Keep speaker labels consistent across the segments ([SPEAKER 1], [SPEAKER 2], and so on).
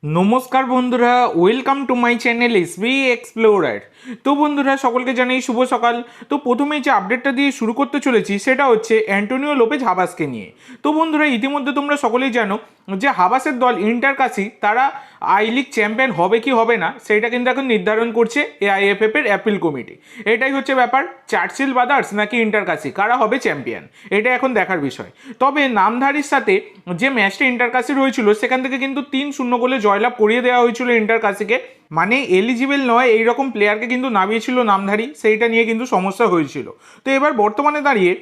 [SPEAKER 1] নমস্কার বন্ধুরা, welcome to my channel SB explorer. তো বন্ধুরা, সকলকে জানাই শুভ সকাল। তো প্রথমেই যে আপডেটটা দিয়ে শুরু করতে চলেছি সেটা হচ্ছে অ্যান্টোনিও লোপেজ হাবাসকে নিয়ে। তো বন্ধুরা, ইতিমধ্যে তোমরা সকলেই জানো যে হাবাসের দল ইন্টার কাশি তারা আই লিগ চ্যাম্পিয়ন হবে কি হবে না সেটা কিন্তু এখন নির্ধারণ করছে এআইএফএফ এর অ্যাপিল কমিটি। এটাই হচ্ছে ব্যাপার, চার্চিল ব্রাদার্স নাকি ইন্টার কাশি কারা হবে চ্যাম্পিয়ন, এটা এখন দেখার বিষয়। তবে নামধারীর সাথে যে ম্যাচটা ইন্টার কাশির হয়েছিল সেখান থেকে কিন্তু 3-0 গোলে জয়লাভ করিয়ে দেওয়া হয়েছিল ইন্টার কাশিকে। মানে এলিজিবল নয় এইরকম প্লেয়ারকে কিন্তু নামিয়েছিল নামধারী, সেইটা নিয়ে কিন্তু সমস্যা হয়েছিল। তো এবার বর্তমানে দাঁড়িয়ে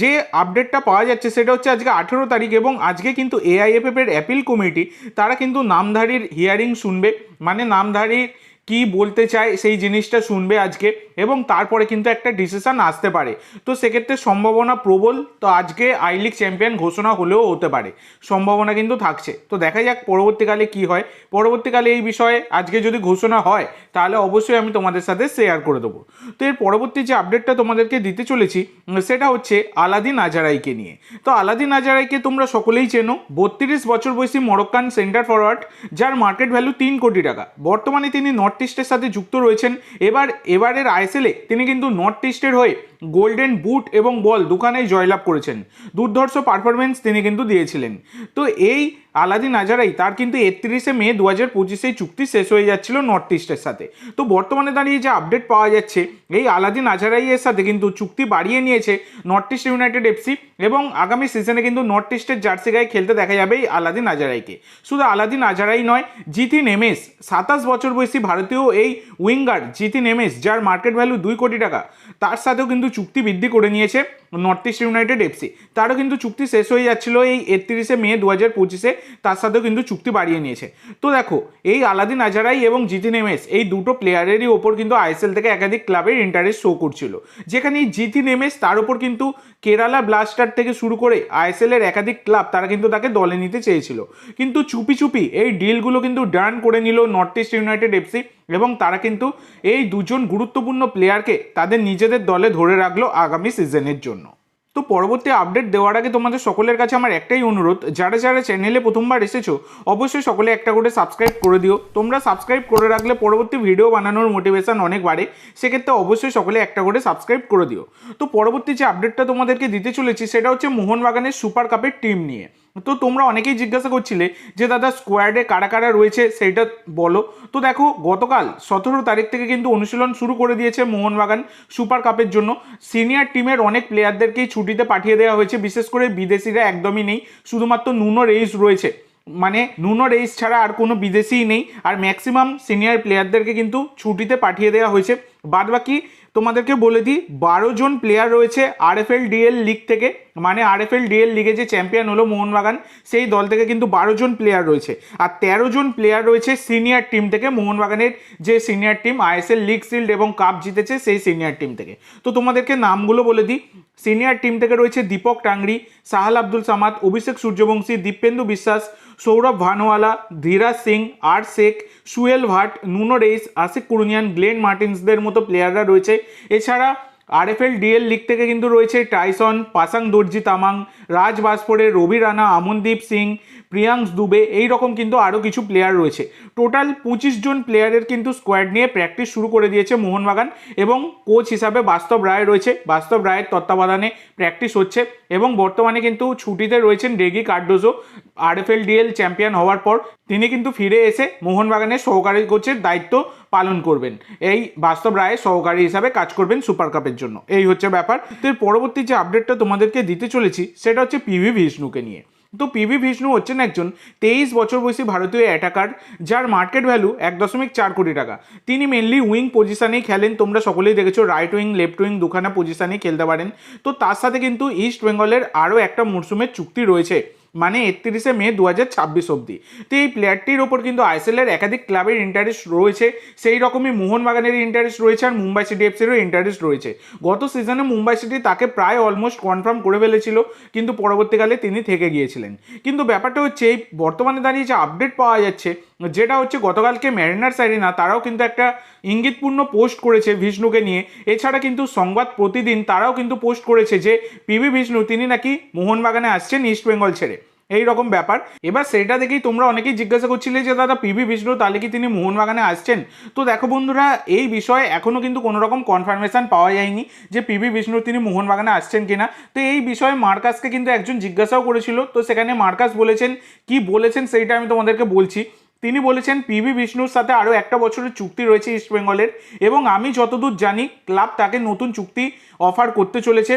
[SPEAKER 1] যে আপডেটটা পাওয়া যাচ্ছে সেটা হচ্ছে আজকে 18 তারিখ, এবং আজকে কিন্তু এআইএফএফ এর অ্যাপিল কমিটি তারা কিন্তু নামধারীর হিয়ারিং শুনবে, মানে নামধারীর কি বলতে চায় সেই জিনিসটা শুনবে আজকে, এবং তারপরে কিন্তু একটা ডিসিশন আসতে পারে। তো সেক্ষেত্রে সম্ভাবনা প্রবল, তো আজকে আই লিগ চ্যাম্পিয়ন ঘোষণা হলেও হতে পারে, সম্ভাবনা কিন্তু থাকছে। তো দেখা যাক পরবর্তীকালে কি হয়। পরবর্তীকালে এই বিষয়ে আজকে যদি ঘোষণা হয় তাহলে অবশ্যই আমি তোমাদের সাথে শেয়ার করে দেবো। তো এর পরবর্তী যে আপডেটটা তোমাদেরকে দিতে চলেছি সেটা হচ্ছে আলাদিন আজারাইকে নিয়ে। তো আলাদিন আজারাইকে তোমরা সকলেই চেনো, 32 বছর বয়সী মরক্কান সেন্টার ফরওয়ার্ড, যার মার্কেট ভ্যালু 3 কোটি টাকা। বর্তমানে তিনি নর্থ ইস্টের সাথে যুক্ত রয়েছেন। এবারের আইএসএলে তিনি কিন্তু নর্থ ইস্টের হয়ে গোল্ডেন বুট এবং বল দুখানেই জয়লাভ করেছেন। দুর্ধর্ষ পারফরমেন্স তিনি কিন্তু দিয়েছিলেন। তো এই আলাদিন আজারাই তার কিন্তু 31 মে 2025 চুক্তি শেষ হয়ে যাচ্ছিল নর্থ ইস্টের সাথে। তো বর্তমানে দাঁড়িয়ে যে আপডেট পাওয়া যাচ্ছে, এই আলাদিন আজারাইয়ের সাথে কিন্তু চুক্তি বাড়িয়ে নিয়েছে নর্থ ইস্ট ইউনাইটেড এফসি, এবং আগামী সিজনে কিন্তু নর্থ ইস্টের জার্সি গায়ে খেলতে দেখা যাবে এই আলাদিন আজারাইকে। শুধু আলাদিন আজারাই নয়, জিতিন এমএস, 27 বছর বয়সী ভারতীয় এই উইঙ্গার জিতিন এমএস, যার মার্কেট ভ্যালু 2 কোটি টাকা, তার সাথেও কিন্তু চুক্তি বৃদ্ধি করে নিয়েছে নর্থ ইস্ট ইউনাইটেড এফসি। তারও কিন্তু চুক্তি শেষ হয়ে যাচ্ছিল এই 31 মে 2025, তার সাথেও কিন্তু চুক্তি বাড়িয়ে নিয়েছে। তো দেখো, এই আলাদিন আজারাই এবং জিতিন এমএস এই দুটো প্লেয়ারেরই ওপর কিন্তু আইএসএল থেকে একাধিক ক্লাবের ইন্টারেস্ট শো করছিল, যেখানে জিতিন এমএস তার ওপর কিন্তু কেরালা ব্লাস্টার থেকে শুরু করে আইএসএল এর একাধিক ক্লাব তারা কিন্তু তাকে দলে নিতে চেয়েছিল, কিন্তু চুপি চুপি এই ডিলগুলো কিন্তু ডান করে নিল নর্থ ইস্ট ইউনাইটেড এফসি, এবং তারা কিন্তু এই দুজন গুরুত্বপূর্ণ প্লেয়ারকে তাদের নিজেদের দলে ধরে রাখলো আগামী সিজনের জন্য। তো পরবর্তী আপডেট দেওয়ার আগে তোমাদের সকলের কাছে আমার একটাই অনুরোধ, যারা যারা চ্যানেলে প্রথমবার এসেছো অবশ্যই সকলে একটা করে সাবস্ক্রাইব করে দিও। তোমরা সাবস্ক্রাইব করে রাখলে পরবর্তী ভিডিও বানানোর মোটিভেশন অনেক বাড়ে, সেক্ষেত্রে অবশ্যই সকলে একটা করে সাবস্ক্রাইব করে দিও। তো পরবর্তী যে আপডেটটা তোমাদেরকে দিতে চলেছি সেটা হচ্ছে মোহনবাগানের সুপার কাপের টিম নিয়ে। তো তোমরা অনেকেই জিজ্ঞাসা করছিলে যে দাদা স্কোয়াডে কারা কারা রয়েছে সেইটা বলো। তো দেখো, গতকাল 17 তারিখ থেকে কিন্তু অনুশীলন শুরু করে দিয়েছে মোহনবাগান সুপার কাপের জন্য। সিনিয়র টিমের অনেক প্লেয়ারদেরকেই ছুটিতে পাঠিয়ে দেওয়া হয়েছে, বিশেষ করে বিদেশিরা একদমই নেই, শুধুমাত্র নুনো রেইস রয়েছে। মানে নুনো রেইস ছাড়া আর কোনো বিদেশিই নেই, আর ম্যাক্সিমাম সিনিয়র প্লেয়ারদেরকে কিন্তু ছুটিতে পাঠিয়ে দেওয়া হয়েছে। বাদ বাকি তোমাদেরকে বলে দিই, 12 জন প্লেয়ার রয়েছে আরএফএল ডিএল লিগ থেকে, মানে আরএফএল ডিএল লিগে যে চ্যাম্পিয়ন হলো মোহনবাগান সেই দল থেকে কিন্তু 12 জন প্লেয়ার রয়েছে, আর 13 জন প্লেয়ার রয়েছে সিনিয়র টিম থেকে, মোহনবাগানের যে senior team ISL league shield এবং কাপ জিতেছে সেই সিনিয়র টিম থেকে। তো তোমাদেরকে নামগুলো বলে দিই, সিনিয়র টিম থেকে রয়েছে দীপক টাংরি, সাহাল আব্দুল সামাদ, অভিষেক সূর্যবংশী, দীপেন্দু বিশ্বাস, সৌরভ ভানওয়ালা, ধীরাজ সিং, আর Sheikh, Suhail Bhat, Nuno Reis, Ashique Kuruniyan, Glen মার্টিন্সদের মতো প্লেয়াররা রয়েছে। এছাড়া আরএফএল ডিএল লিগ থেকে কিন্তু রয়েছে টাইসন, পাসাং দর্জি তামাং, রাজ বাসফোরে, রবি রানা, আমনদীপ সিং, প্রিয়াংশ দুবে, এই রকম কিন্তু আরও কিছু প্লেয়ার রয়েছে। টোটাল 25 জন প্লেয়ারের কিন্তু স্কোয়াড নিয়ে প্র্যাকটিস শুরু করে দিয়েছে মোহনবাগান, এবং কোচ হিসাবে বাস্তব রায় রয়েছে। বাস্তব রায়ের তত্ত্বাবধানে প্র্যাকটিস হচ্ছে, এবং বর্তমানে কিন্তু ছুটিতে রয়েছেন Deggie Cardozo. RFL DL champion হওয়ার পর তিনি কিন্তু ফিরে এসে মোহনবাগানের সহকারী কোচের দায়িত্ব পালন করবেন, এই বাস্তব রায়ের সহকারী হিসাবে কাজ করবেন সুপার কাপের জন্য। এই হচ্ছে ব্যাপার। তো এর পরবর্তী যে আপডেটটা তোমাদেরকে দিতে চলেছি সেটা হচ্ছে পিভি বিষ্ণুকে নিয়ে। তো পিভি বিষ্ণু হচ্ছেন একজন 23 বছর বয়সী ভারতীয় অ্যাটাকার, যার মার্কেট ভ্যালু 1.4 কোটি টাকা। তিনি মেনলি উইং পজিশনেই খেলেন, তোমরা সকলেই দেখেছো রাইট উইং লেফট উইং দুখানা পজিশনেই খেলতে পারেন। তো তার সাথে কিন্তু ইস্ট বেঙ্গলের আরও একটা মরশুমের চুক্তি রয়েছে, মানে 31 মে 2026 অবধি। তো এই প্লেয়ারটির ওপর কিন্তু আইএসএল এর একাধিক ক্লাবের ইন্টারেস্ট রয়েছে, সেই রকমই মোহনবাগানের ইন্টারেস্ট রয়েছে, আর মুম্বাই সিটি এফসিরও ইন্টারেস্ট রয়েছে। গত সিজনে মুম্বাই সিটি তাকে প্রায় অলমোস্ট কনফার্ম করে ফেলেছিল, কিন্তু পরবর্তীকালে তিনি থেকে গিয়েছিলেন। কিন্তু ব্যাপারটা হচ্ছে এই বর্তমানে দাঁড়িয়ে যে আপডেট পাওয়া যাচ্ছে, যেটা হচ্ছে গতকালকে ম্যারিনার্স অ্যারিনা তারাও কিন্তু একটা ইঙ্গিতপূর্ণ পোস্ট করেছে বিষ্ণুকে নিয়ে। এছাড়া কিন্তু সংবাদ প্রতিদিন তারাও কিন্তু পোস্ট করেছে যে পিভি বিষ্ণু তিনি নাকি মোহনবাগানে আসছেন ইস্ট বেঙ্গল ছেড়ে। এই রকম ব্যাপার। এবার সেটা দেখেই তোমরা অনেকেই জিজ্ঞাসা করছিলে যে দাদা পিভি বিষ্ণু তাহলে কি তিনি মোহনবাগানে আসছেন? তো দেখো বন্ধুরা, এই বিষয়ে এখনও কিন্তু কোনো রকম কনফার্মেশন পাওয়া যায়নি যে পিভি বিষ্ণু তিনি মোহনবাগানে আসছেন কিনা। তো এই বিষয়ে মার্কাসকে কিন্তু একজন জিজ্ঞাসাও করেছিল, তো সেখানে মার্কাস বলেছেন, কি বলেছেন সেইটা আমি তোমাদেরকে বলছি। তিনি বলেছেন পিভি বিষ্ণুর সাথে আরও একটা বছরের চুক্তি রয়েছে ইস্টবেঙ্গলের, এবং আমি যতদূর জানি ক্লাব তাকে নতুন চুক্তি অফার করতে চলেছে।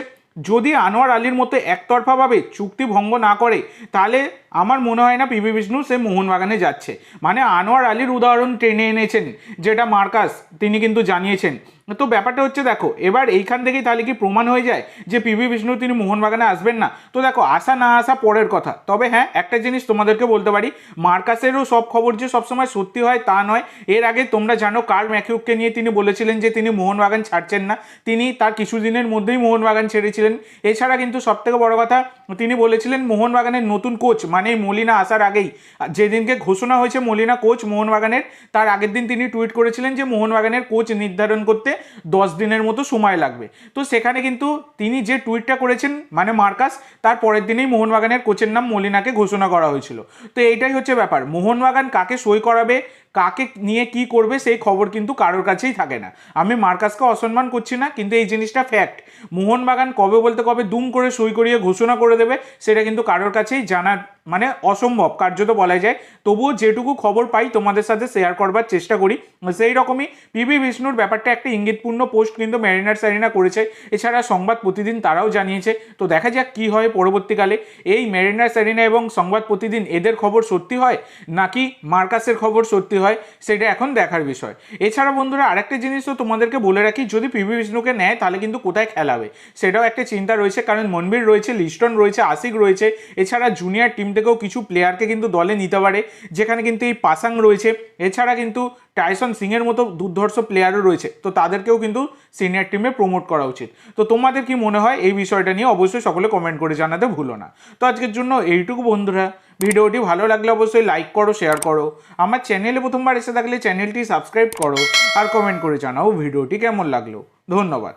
[SPEAKER 1] যদি আনোয়ার আলীর মতো একতরফাভাবে চুক্তি ভঙ্গ না করে তাহলে আমার মনে হয় না পিভি বিষ্ণু সে মোহনবাগানে যাচ্ছে। মানে আনোয়ার আলীর উদাহরণ টেনে এনেছেন, যেটা মার্কাস তিনি কিন্তু জানিয়েছেন। তো ব্যাপারটা হচ্ছে দেখো, এবার এইখান থেকেই তাহলে কি প্রমাণ হয়ে যায় যে পিভি বিষ্ণু তিনি মোহনবাগানে আসবেন না? তো দেখো, আসা না আসা পরের কথা, তবে হ্যাঁ একটা জিনিস তোমাদেরকে বলতে পারি, মার্কাসেরও সব খবর যে সবসময় সত্যি হয় তা নয়। এর আগে তোমরা জানো কার্ল ম্যাকিউককে নিয়ে তিনি বলেছিলেন যে তিনি মোহনবাগান ছাড়ছেন না, তিনি তার কিছুদিনের মধ্যেই মোহনবাগান ছেড়েছিলেন। এছাড়া কিন্তু সবথেকে বড় কথা, তিনি বলেছিলেন মোহনবাগানের নতুন কোচ মানে মলিনা আসার আগেই, যেদিনকে ঘোষণা হয়েছে মলিনা কোচ মোহনবাগানের, তার আগের দিন তিনি টুইট করেছিলেন যে মোহনবাগানের কোচ নির্ধারণ করতে 10 দিনের মতো সময় লাগবে। তো সেখানে কিন্তু তিনি যে টুইটটা করেছেন মানে মার্কাস, তার পরের দিনেই মোহনবাগানের কোচের নাম মলিনাকে ঘোষণা করা হয়েছিল। তো এইটাই হচ্ছে ব্যাপার, মোহনবাগান কাকে সই করাবে, কাকে নিয়ে কি করবে সেই খবর কিন্তু কারোর কাছেই থাকে না। আমি মার্কাসকে অসম্মান করছি না, কিন্তু এই জিনিসটা ফ্যাক্ট। মোহনবাগান কবে বলতে কবে দুম করে সই করিয়ে ঘোষণা করে দেবে সেটা কিন্তু কারোর কাছেই জানার মানে অসম্ভব, কার্যত বলা যায়। তবুও যেটুকু খবর পাই তোমাদের সাথে শেয়ার করবার চেষ্টা করি। সেই রকমই পিভি বিষ্ণুর ব্যাপারটা একটা ইঙ্গিতপূর্ণ পোস্ট কিন্তু ম্যারিনার্স অ্যারিনা করেছে, এছাড়া সংবাদ প্রতিদিন তারাও জানিয়েছে। তো দেখা যাক কি হয় পরবর্তীকালে, এই ম্যারিনার্স অ্যারিনা এবং সংবাদ প্রতিদিন এদের খবর সত্যি হয় নাকি মার্কাসের খবর সত্যি হয় সেটা এখন দেখার বিষয়। এছাড়া বন্ধুরা আরেকটা জিনিস তো তোমাদেরকে বলে রাখি, যদি পিভি বিষ্ণুকে নেয় তাহলে কিন্তু কোথায় খেলাবে সেটাও একটা চিন্তা রয়েছে, কারণ মনবীর রয়েছে, লিস্টন রয়েছে, আশিক রয়েছে, এছাড়া জুনিয়র টিম থেকেও কিছু প্লেয়ারকে কিন্তু দলে নিতে পারে, যেখানে কিন্তু এই পাসাং রয়েছে, এছাড়া কিন্তু টাইসন সিংয়ের মতো দুর্ধর্ষ প্লেয়ারও রয়েছে। তো তাদেরকেও কিন্তু সিনিয়র টিমে প্রমোট করা উচিত। তো তোমাদের কি মনে হয় এই বিষয়টা নিয়ে অবশ্যই সকলে কমেন্ট করে জানাতে ভুলো না। তো আজকের জন্য এইটুকু বন্ধুরা, ভিডিওটি ভালো লাগলে অবশ্যই লাইক করো, শেয়ার করো, আমার চ্যানেলে প্রথমবার এসে থাকলে চ্যানেলটি সাবস্ক্রাইব করো, আর কমেন্ট করে জানাও ভিডিওটি কেমন লাগলো। ধন্যবাদ।